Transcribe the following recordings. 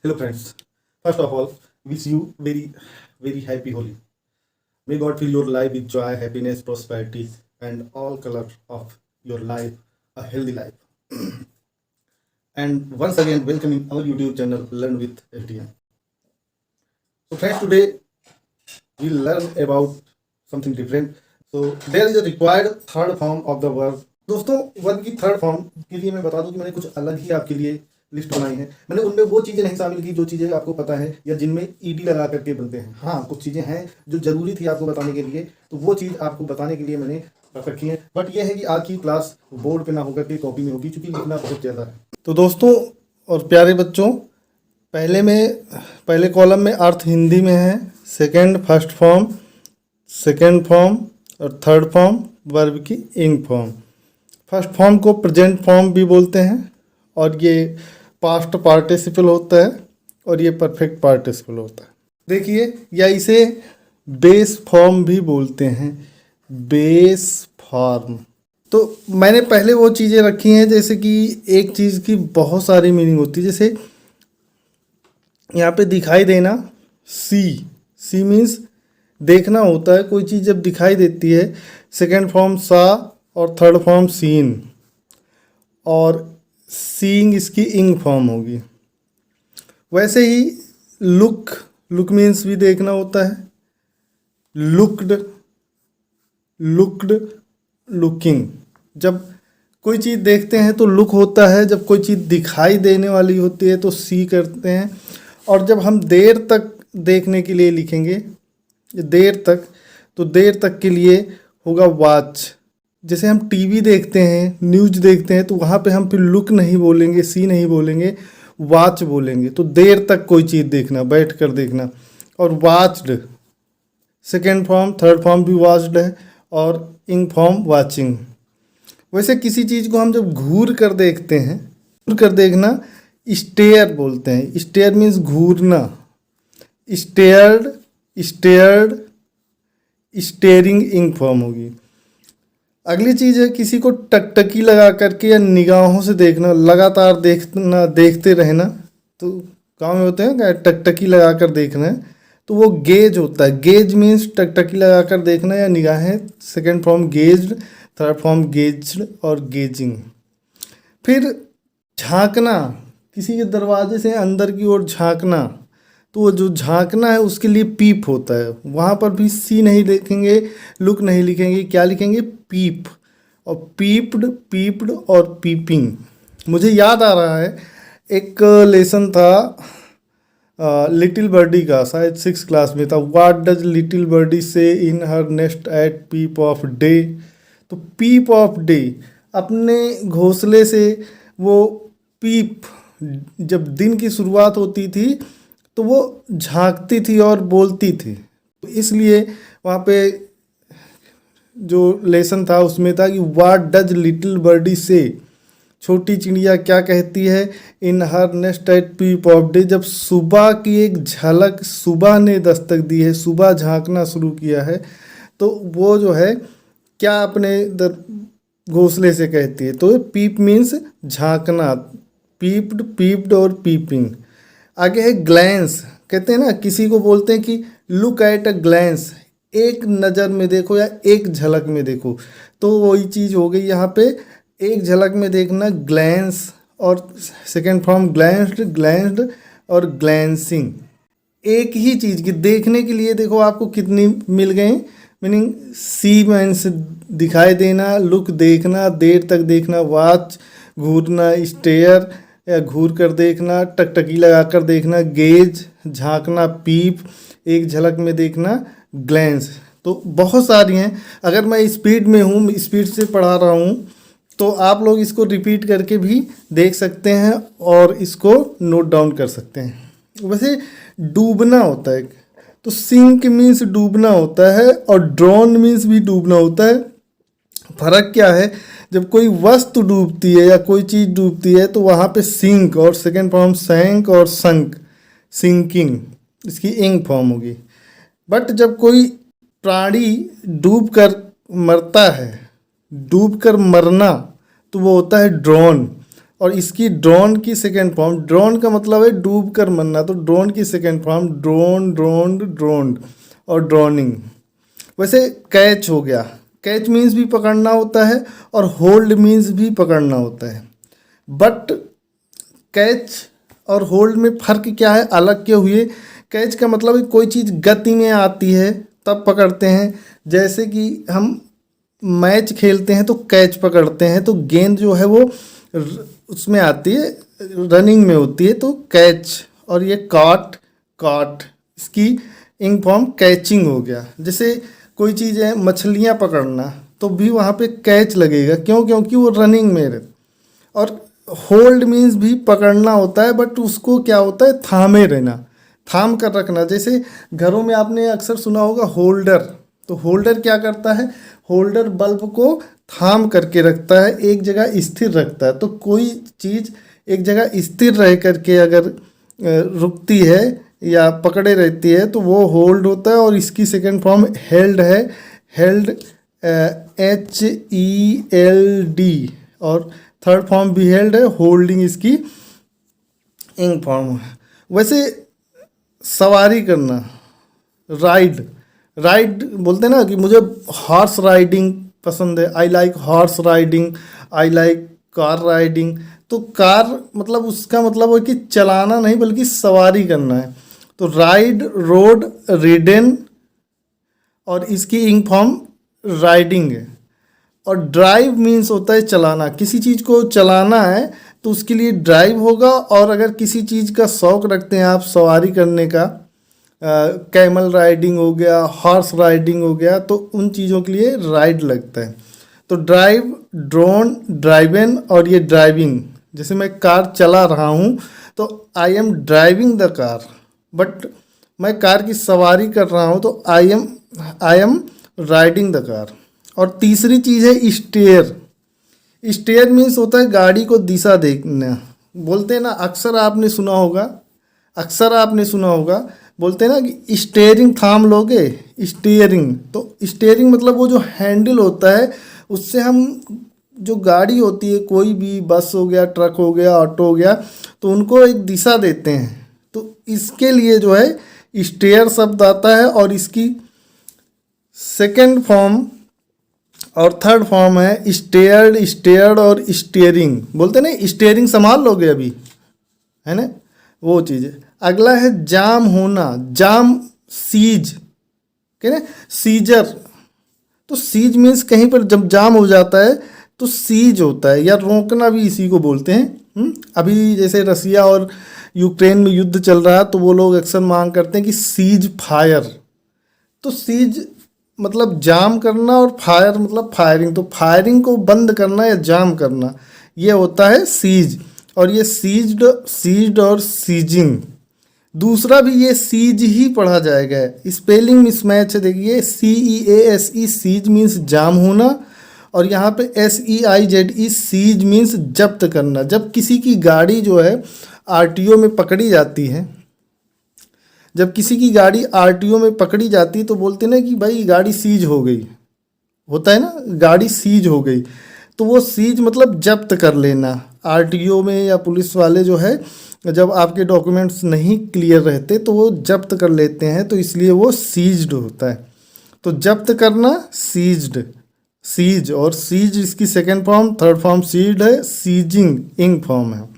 Hello friends. First of all, wish you very happy Holi. May God fill your life with joy, happiness, prosperity, and all color of your life, a healthy life. And once again, welcome in our YouTube channel, Learn with FTM. So friends, today we'll learn about something different. So there is a required third form of the verb. दोस्तों verb की third form के लिए मैं बता दूं कि मैंने कुछ अलग ही आपके लिए लिस्ट बनाई है। मैंने उनमें वो चीज़ें नहीं शामिल की जो चीज़ें आपको पता है या जिनमें ईडी लगा करके बनते हैं। हाँ, कुछ चीज़ें हैं जो ज़रूरी थी आपको बताने के लिए, तो वो चीज़ आपको बताने के लिए मैंने रख रखी है। बट यह है कि आज की क्लास बोर्ड पे ना होकर के कॉपी में होगी, क्योंकि लिखना बहुत ज़्यादा है। तो दोस्तों और प्यारे बच्चों, पहले कॉलम में अर्थ हिंदी में है, second first form, second form और थर्ड फॉर्म वर्ब की इंग फॉर्म। फर्स्ट फॉर्म को प्रेजेंट फॉर्म भी बोलते हैं और ये पास्ट पार्टिसिपल होता है और ये परफेक्ट पार्टिसिपल होता है। देखिए, या इसे बेस फॉर्म भी बोलते हैं, बेस फॉर्म। तो मैंने पहले वो चीज़ें रखी हैं, जैसे कि एक चीज़ की बहुत सारी मीनिंग होती है। जैसे यहाँ पे दिखाई देना, सी मीन्स देखना होता है। कोई चीज़ जब दिखाई देती है, सेकेंड फॉर्म सा और थर्ड फॉर्म सीन, और सीइंग इसकी इंग फॉर्म होगी। वैसे ही लुक मीन्स भी देखना होता है, लुक्ड, लुकिंग। जब कोई चीज़ देखते हैं तो लुक होता है, जब कोई चीज़ दिखाई देने वाली होती है तो सी करते हैं। और जब हम देर तक देखने के लिए लिखेंगे, देर तक, तो देर तक के लिए होगा वॉच। जैसे हम टीवी देखते हैं, न्यूज़ देखते हैं, तो वहाँ पे हम फिर लुक नहीं बोलेंगे, सी नहीं बोलेंगे, वॉच बोलेंगे। तो देर तक कोई चीज़ देखना, बैठ कर देखना। और watched, second form, third form भी वॉच्ड है और इंग फॉर्म वॉचिंग। वैसे किसी चीज़ को हम जब घूर कर देखते हैं, घूर कर देखना स्टेयर बोलते हैं। स्टेयर मीन्स घूरना, स्टेयर्ड, स्टेयरिंग इंग फॉर्म होगी। अगली चीज़ है किसी को टकटकी लगा करके या निगाहों से देखना, लगातार देखते रहना। तो गाँव में होते हैं क्या, टकटकी लगा कर देखना है, तो वो गेज होता है। गेज मीन्स टकटकी लगा कर देखना या निगाहें, second form gazed, third form gazed और गेजिंग। फिर झांकना, किसी के दरवाजे से अंदर की ओर झांकना, तो वो जो झांकना है उसके लिए पीप होता है। वहाँ पर भी सी नहीं लिखेंगे, लुक नहीं लिखेंगे, क्या लिखेंगे, पीप। और पीप्ड और पीपिंग। मुझे याद आ रहा है, एक लेसन था लिटिल बर्डी का, शायद 6th क्लास में था। What does little birdie say in her nest at peep of day. तो पीप ऑफ डे, अपने घोंसले से वो पीप, जब दिन की शुरुआत होती थी तो वो झांकती थी और बोलती थी। तो इसलिए वहाँ पे जो लेसन था उसमें था कि व्हाट डज लिटिल बर्डी से, छोटी चिड़िया क्या कहती है, in her nest at peep of day. जब सुबह की एक झलक, सुबह ने दस्तक दी है, सुबह झांकना शुरू किया है, तो वो जो है क्या अपने घोंसले से कहती है। तो पीप मीन्स झांकना, पीप्ड और पीपिंग। आगे है ग्लैंस। कहते हैं ना, किसी को बोलते हैं कि लुक एट अ ग्लैंस, एक नज़र में देखो या एक झलक में देखो। तो वही चीज़ हो गई यहाँ पे, एक झलक में देखना, ग्लैंस, और सेकेंड फॉर्म ग्लैंस्ड और ग्लैंसिंग। एक ही चीज़ की देखने के लिए देखो आपको कितनी मिल गई मीनिंग। सी मीन्स दिखाई देना, लुक देखना, देर तक देखना, वॉच घूरना, स्टेयर या घूर कर देखना, टकटकी लगा कर देखना, गेज झांकना, पीप एक झलक में देखना, ग्लैंस। तो बहुत सारी हैं। अगर मैं स्पीड में हूँ, स्पीड से पढ़ा रहा हूँ, तो आप लोग इसको रिपीट करके भी देख सकते हैं और इसको नोट डाउन कर सकते हैं। वैसे डूबना होता है, तो सिंक मीन्स डूबना होता है और ड्रॉन मीन्स भी डूबना होता है। फर्क क्या है, जब कोई वस्तु डूबती है या कोई चीज़ डूबती है तो वहाँ पे सिंक, और सेकेंड फॉर्म सैंक और संक, सिंकिंग इसकी इंग फॉर्म होगी। बट जब कोई प्राणी डूब कर मरता है, डूब कर मरना, तो वो होता है ड्रॉन। और इसकी ड्रोन की सेकेंड फॉर्म, ड्रोन का मतलब है डूब कर मरना, तो ड्रोन की सेकेंड फॉर्म ड्रोन, ड्रोन्ड, ड्रोन्ड और ड्रोनिंग। वैसे कैच हो गया, कैच मीन्स भी पकड़ना होता है और होल्ड मीन्स भी पकड़ना होता है। बट कैच और होल्ड में फ़र्क क्या है, अलग क्यों हुए? कैच का मतलब है कोई चीज़ गति में आती है तब पकड़ते हैं। जैसे कि हम मैच खेलते हैं तो कैच पकड़ते हैं, तो गेंद जो है वो उसमें आती है, रनिंग में होती है, तो कैच। और ये कॉट, कॉट, इसकी इंग फॉर्म कैचिंग हो गया। जैसे कोई चीज़ है मछलियाँ पकड़ना, तो भी वहाँ पे कैच लगेगा, क्यों? क्योंकि वो रनिंग में है। और होल्ड मीन्स भी पकड़ना होता है, बट उसको क्या होता है, थामे रहना, थाम कर रखना। जैसे घरों में आपने अक्सर सुना होगा होल्डर, तो होल्डर क्या करता है, होल्डर बल्ब को थाम करके रखता है, एक जगह स्थिर रखता है। तो कोई चीज़ एक जगह स्थिर रह करके अगर रुकती है या पकड़े रहती है तो वो होल्ड होता है। और इसकी सेकंड फॉर्म हेल्ड है, हेल्ड, HELD। और थर्ड फॉर्म भी हेल्ड है, होल्डिंग इसकी इंग फॉर्म है। वैसे सवारी करना, राइड, राइड बोलते हैं ना कि मुझे हॉर्स राइडिंग पसंद है, I like horse riding, I like car riding. तो कार मतलब उसका मतलब है कि चलाना नहीं बल्कि सवारी करना है। तो राइड, रोड, रिडन, और इसकी इंग फॉर्म राइडिंग है। और ड्राइव मीन्स होता है चलाना, किसी चीज़ को चलाना है तो उसके लिए ड्राइव होगा। और अगर किसी चीज़ का शौक़ रखते हैं आप सवारी करने का, कैमल राइडिंग हो गया, हॉर्स राइडिंग हो गया, तो उन चीज़ों के लिए राइड लगता है। तो ड्राइव, ड्रोन, ड्राइवन और ये ड्राइविंग। जैसे मैं कार चला रहा हूँ तो I am driving the car, but मैं कार की सवारी कर रहा हूँ तो I am riding the car. और तीसरी चीज़ है स्टेयर। स्टेयर मीन्स होता है गाड़ी को दिशा देखना। बोलते हैं ना, अक्सर आपने सुना होगा, अक्सर आपने सुना होगा, बोलते हैं ना कि स्टेयरिंग थाम लोगे, स्टेयरिंग। तो स्टेयरिंग मतलब वो जो हैंडल होता है उससे हम, जो गाड़ी होती है कोई भी, बस हो गया, ट्रक हो गया, ऑटो हो गया, तो उनको एक दिशा देते हैं। तो इसके लिए जो है स्टेयर शब्द आता है। और इसकी सेकंड फॉर्म और थर्ड फॉर्म है स्टेयर्ड, स्टेयर्ड और स्टीयरिंग। बोलते ना स्टीयरिंग संभाल लोगे अभी, है ना, वो चीज़ है। अगला है जाम होना, जाम, सीज, कह रहे सीजर। तो सीज मीन्स कहीं पर जब जाम हो जाता है तो सीज होता है, या रोकना भी इसी को बोलते हैं। अभी जैसे रसिया और यूक्रेन में युद्ध चल रहा है तो वो लोग अक्सर मांग करते हैं कि सीज फायर। तो सीज मतलब जाम करना और फायर मतलब फायरिंग। तो फायरिंग को बंद करना या जाम करना, ये होता है सीज। और ये सीज्ड, सीज्ड और सीजिंग। दूसरा भी ये सीज ही पढ़ा जाएगा, स्पेलिंग मिसमैच है। देखिए CEASE, सीज मीन्स जाम होना, और यहाँ पे SEIZE, सीज मीन्स जब्त करना। जब किसी की गाड़ी जो है RTO में पकड़ी जाती है, जब किसी की गाड़ी RTO में पकड़ी जाती है तो बोलते ना कि भाई गाड़ी सीज हो गई, होता है ना, गाड़ी सीज हो गई। तो वो सीज मतलब जब्त कर लेना। RTO में या पुलिस वाले जो है जब आपके डॉक्यूमेंट्स नहीं क्लियर रहते तो वो जब्त कर लेते हैं, तो इसलिए वो सीज्ड होता है। तो जब्त करना सीज्ड, सीज। और सीज इसकी second form, third form seized है, सीजिंग इंग फॉर्म है।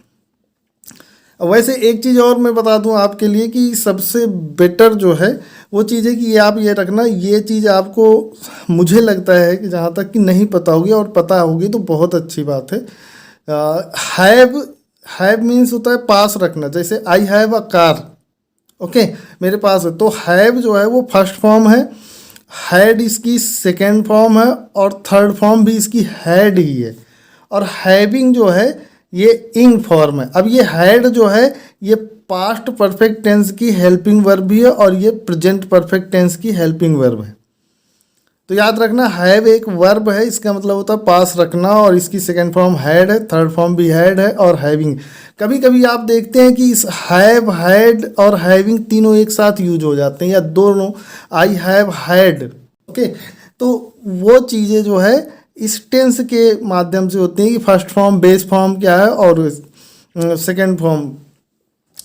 वैसे एक चीज़ और मैं बता दूं आपके लिए कि सबसे बेटर जो है वो चीज़ है कि ये आप ये रखना, ये चीज़ आपको मुझे लगता है कि जहाँ तक कि नहीं पता होगी, और पता होगी तो बहुत अच्छी बात है। हैव, हैव मीन्स होता है पास रखना। जैसे I have a car, okay, मेरे पास है। तो हैव जो है वो फर्स्ट फॉर्म है, हैड इसकी सेकेंड फॉर्म है, और थर्ड फॉर्म भी इसकी हैड ही है। और हैविंग जो है ये इंग फॉर्म है। अब ये हैड जो है ये पास्ट परफेक्ट टेंस की हेल्पिंग वर्ब भी है, और ये प्रेजेंट परफेक्ट टेंस की हेल्पिंग वर्ब है। तो याद रखना, हैव एक वर्ब है, इसका मतलब होता है पास रखना, और इसकी सेकेंड फॉर्म हैड है, थर्ड फॉर्म भी हैड है, और हैविंग। कभी कभी आप देखते हैं कि इस हैव, हैड और हैविंग तीनों एक साथ यूज हो जाते हैं, या दोनों, आई हैव हैड, ओके। तो वो चीज़ें जो है इस टेंस के माध्यम से होती हैं कि फर्स्ट फॉर्म बेस फॉर्म क्या है और सेकंड फॉर्म।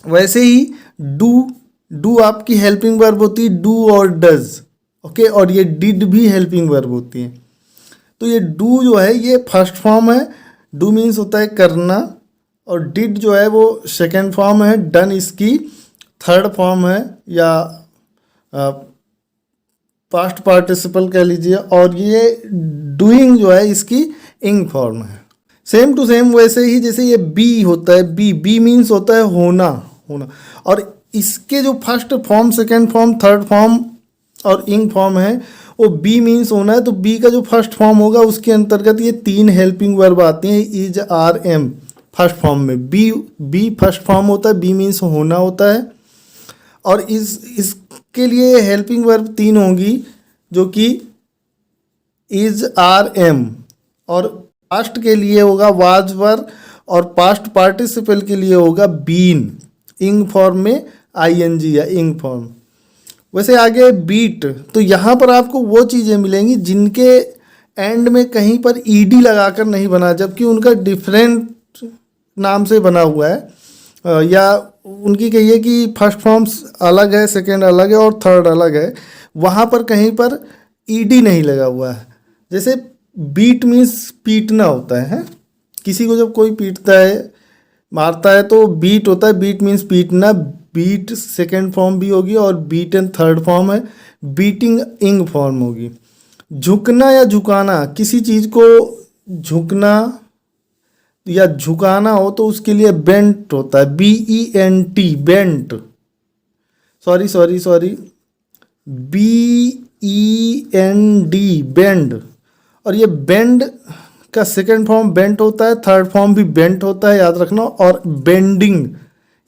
वैसे ही डू आपकी हेल्पिंग वर्ब होती है, डू और डज। ओके, और ये डिड भी हेल्पिंग वर्ब होती है। तो ये डू जो है ये फर्स्ट फॉर्म है, डू मीन्स होता है करना, और डिड जो है वो सेकेंड फॉर्म है, डन इसकी थर्ड फॉर्म है या पास्ट पार्टिसिपल कह लीजिए, और ये डूइंग जो है इसकी इंग फॉर्म है। सेम टू सेम वैसे ही जैसे ये बी होता है, बी मीन्स होता है होना, और इसके जो first form, second form, third form और इंग फॉर्म है वो बी मीन्स होना है। तो बी का जो फर्स्ट फॉर्म होगा उसके अंतर्गत ये 3 हेल्पिंग वर्ब आती हैं, is, are, am first form में। बी फर्स्ट फॉर्म होता है, बी मीन्स होना होता है, और इसके लिए हेल्पिंग वर्ब 3 होंगी जो कि इज, आर, एम, और पास्ट के लिए होगा वाज, वर, और पास्ट पार्टिसिपल के लिए होगा बीन, इंग फॉर्म में आईएनजी या इंग फॉर्म। वैसे आगे बीट, तो यहाँ पर आपको वो चीज़ें मिलेंगी जिनके एंड में कहीं पर ईडी लगाकर नहीं बना, जबकि उनका डिफरेंट नाम से बना हुआ है, या उनकी कहिए कि फर्स्ट फॉर्म्स अलग है, सेकेंड अलग है और थर्ड अलग है, वहाँ पर कहीं पर ईडी नहीं लगा हुआ है। जैसे बीट मीन्स पीटना होता है, किसी को जब कोई पीटता है, मारता है तो बीट होता है, बीट मीन्स पीटना, बीट सेकेंड फॉर्म भी होगी और बीटन थर्ड फॉर्म है, बीटिंग इंग फॉर्म होगी। झुकना या झुकाना, किसी चीज़ को झुकना या झुकाना हो तो उसके लिए बेंट होता है, BENT, bent, sorry BEND, bend. और ये बेंड का सेकेंड फॉर्म बेंट होता है, थर्ड फॉर्म भी बेंट होता है, याद रखना, और बेंडिंग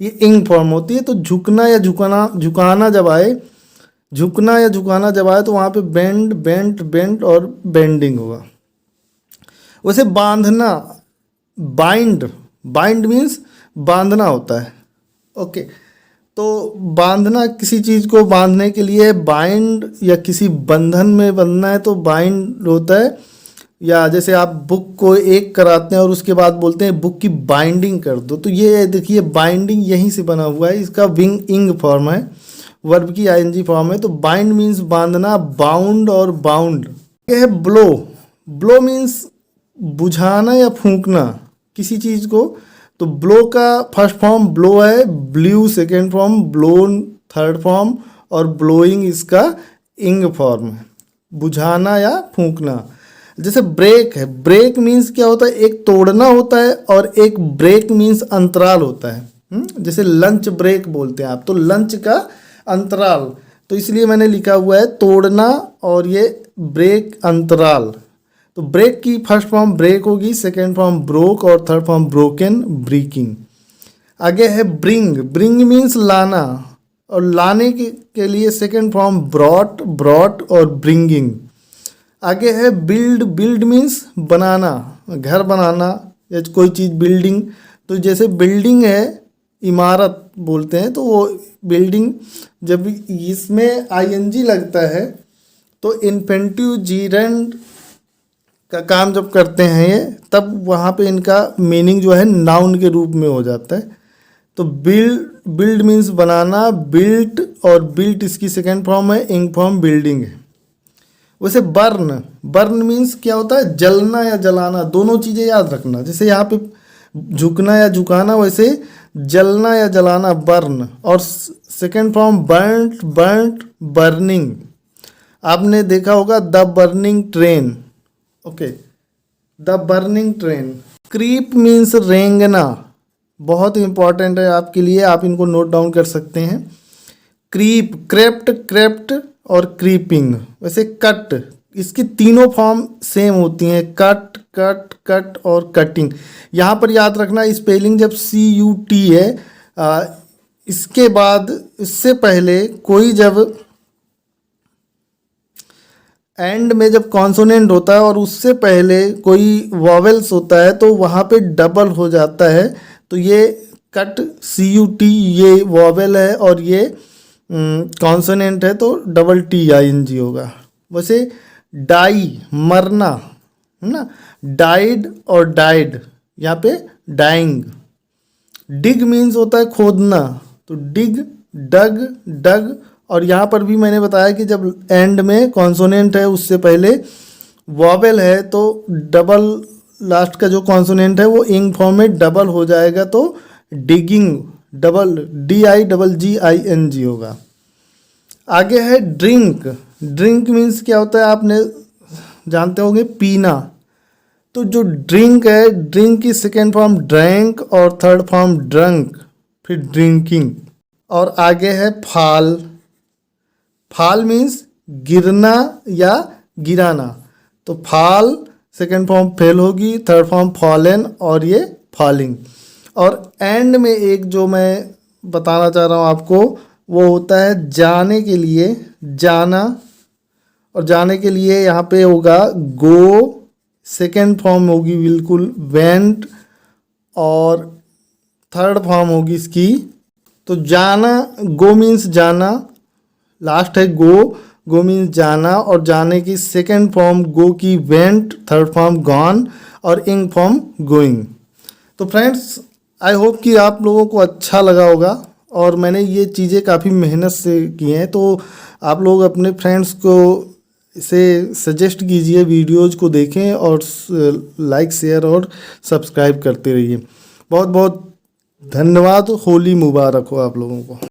ये इंग फॉर्म होती है। तो झुकना या झुकाना जब आए, झुकना या झुकाना जब आए तो वहाँ पे बेंड, बेंट, बेंट और बेंडिंग होगा। वैसे बांधना, बाइंड मीन्स बांधना होता है। ओके, तो बांधना, किसी चीज़ को बांधने के लिए बाइंड, या किसी बंधन में बंधना है तो बाइंड होता है। या जैसे आप बुक को एक कराते हैं और उसके बाद बोलते हैं बुक की बाइंडिंग कर दो, तो ये देखिए बाइंडिंग यहीं से बना हुआ है, इसका विंग इंग फॉर्म है, वर्ब की आईएनजी फॉर्म है। तो बाइंड मीन्स बांधना, बाउंड और बाउंड। ये है ब्लो मीन्स बुझाना या फूंकना किसी चीज़ को। तो ब्लो का फर्स्ट फॉर्म ब्लो है, blue second form, blown third form, और ब्लोइंग इसका इंग फॉर्म है, बुझाना या फूंकना। जैसे ब्रेक है, ब्रेक मीन्स क्या होता है, एक तोड़ना होता है, और एक ब्रेक मीन्स अंतराल होता है। जैसे लंच ब्रेक बोलते हैं आप, तो लंच का अंतराल, तो इसलिए मैंने लिखा हुआ है तोड़ना, और ये ब्रेक अंतराल। तो ब्रेक की फर्स्ट फॉर्म ब्रेक होगी, सेकेंड फॉर्म ब्रोक, और थर्ड फॉर्म ब्रोकन, ब्रीकिंग। आगे है ब्रिंग मीन्स लाना, और लाने के लिए सेकेंड फॉर्म ब्रॉट और ब्रिंगिंग। आगे है बिल्ड मीन्स बनाना, घर बनाना या कोई चीज़ बिल्डिंग। तो जैसे बिल्डिंग है, इमारत बोलते हैं, तो वो बिल्डिंग, जब इसमें आईएनजी लगता है तो इन्फेंटिव जीरेंड का काम जब करते हैं ये, तब वहाँ पे इनका मीनिंग जो है नाउन के रूप में हो जाता है। तो बिल्ड मीन्स बनाना, बिल्ट, और बिल्ट इसकी सेकेंड फॉर्म है, इंग फॉर्म बिल्डिंग है। वैसे बर्न मीन्स क्या होता है, जलना या जलाना, दोनों चीज़ें याद रखना। जैसे यहाँ पे झुकना या झुकाना, वैसे जलना या जलाना बर्न, और सेकेंड फॉर्म बर्ंट बर्निंग। आपने देखा होगा the burning train. Okay, the burning train. Creep means रेंगना, बहुत इंपॉर्टेंट है आपके लिए, आप इनको नोट डाउन कर सकते हैं। क्रीप, क्रेप्ट और क्रीपिंग। वैसे कट, इसकी तीनों फॉर्म सेम होती हैं, कट और कटिंग। यहाँ पर याद रखना स्पेलिंग जब CUT है, इसके बाद, इससे पहले कोई जब एंड में जब कॉन्सोनेंट होता है और उससे पहले कोई वॉवेल्स होता है तो वहाँ पे डबल हो जाता है। तो ये कट CUT ये वॉवेल है और ये कॉन्सोनेंट है, तो डबल TING होगा। वैसे डाई, मरना, है ना। डाइड और डाइड, यहाँ पे डाइंग। डिग मीन्स होता है खोदना, तो डिग, डग, डग। और यहाँ पर भी मैंने बताया कि जब एंड में कॉन्सोनेंट है उससे पहले वॉवेल है तो डबल, लास्ट का जो कॉन्सोनेंट है वो इंग फॉर्म में डबल हो जाएगा, तो डिगिंग, डबल DIGGING होगा। आगे है ड्रिंक। ड्रिंक मीन्स क्या होता है, आपने जानते होंगे पीना। तो जो ड्रिंक है, ड्रिंक की सेकेंड फॉर्म ड्रैंक और थर्ड फॉर्म ड्रंक, फिर ड्रिंकिंग। और आगे है फाल। फाल मीन्स गिरना या गिराना, तो फाल सेकेंड फॉर्म फेल होगी, थर्ड फॉर्म फॉलन और ये फॉलिंग। और एंड में एक जो मैं बताना चाह रहा हूँ आपको, वो होता है जाने के लिए, जाना। और जाने के लिए यहाँ पे होगा गो, सेकेंड फॉर्म होगी बिल्कुल वेंट, और थर्ड फॉर्म होगी इसकी, तो जाना, गो मीन्स जाना, लास्ट है गो, गो मीन्स जाना। और जाने की सेकेंड फॉर्म गो की वेंट, थर्ड फॉर्म गॉन और इंग फॉर्म गोइंग। तो फ्रेंड्स, आई होप कि आप लोगों को अच्छा लगा होगा, और मैंने ये चीज़ें काफ़ी मेहनत से की हैं, तो आप लोग अपने फ्रेंड्स को इसे सजेस्ट कीजिए, वीडियोज़ को देखें और लाइक, शेयर और सब्सक्राइब करते रहिए। बहुत बहुत धन्यवाद। होली मुबारक हो आप लोगों को।